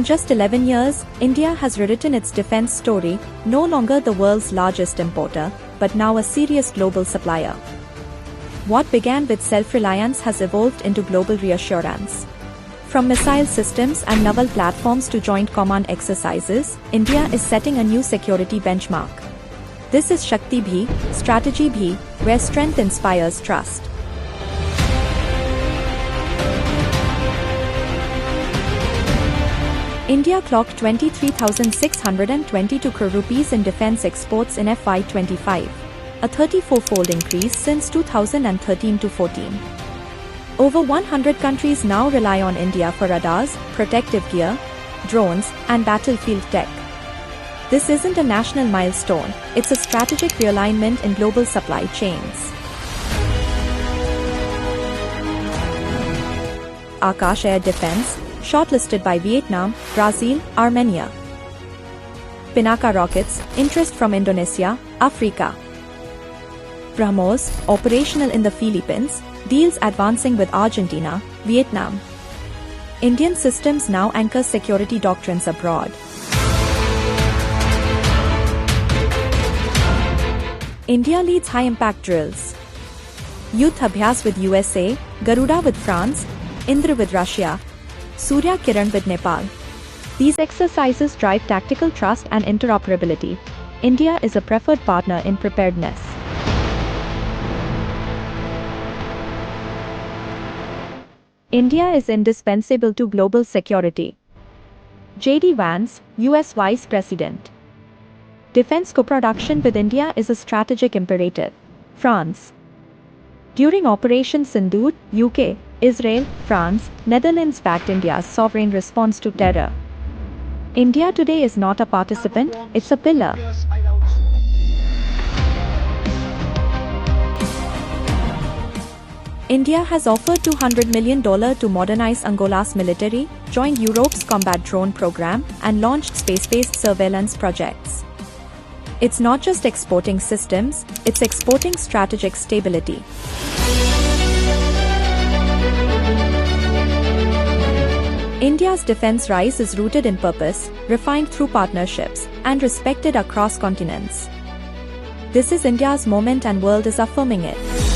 just 11 years, India has rewritten its defense story, no longer the world's largest importer, but now a serious global supplier. What began with self-reliance has evolved into global reassurance. From missile systems and naval platforms to joint command exercises, India is setting a new security benchmark. This is Shakti Bhi, Strategy Bhi, where strength inspires trust. India clocked 23,622 crore rupees in defense exports in FY25, a 34-fold increase since 2013 to 14. Over 100 countries now rely on India for radars, protective gear, drones, and battlefield tech. This isn't a national milestone, it's a strategic realignment in global supply chains. Akash Air Defense, shortlisted by Vietnam, Brazil, Armenia. Pinaka rockets, interest from Indonesia, Africa. BrahMos, operational in the Philippines, deals advancing with Argentina, Vietnam. Indian systems now anchor security doctrines abroad. India leads high-impact drills. Youth Abhyas with USA, Garuda with France, Indra with Russia, Surya Kiran with Nepal. These exercises drive tactical trust and interoperability. India is a preferred partner in preparedness. India is indispensable to global security. J.D. Vance, U.S. Vice President. Defense co-production with India is a strategic imperative. France. During Operation Sindoor, UK, Israel, France, Netherlands backed India's sovereign response to terror. India today is not a participant, it's a pillar. India has offered $200 million to modernize Angola's military, joined Europe's combat drone program, and launched space-based surveillance projects. It's not just exporting systems, it's exporting strategic stability. India's defense rise is rooted in purpose, refined through partnerships, and respected across continents. This is India's moment and world is affirming it.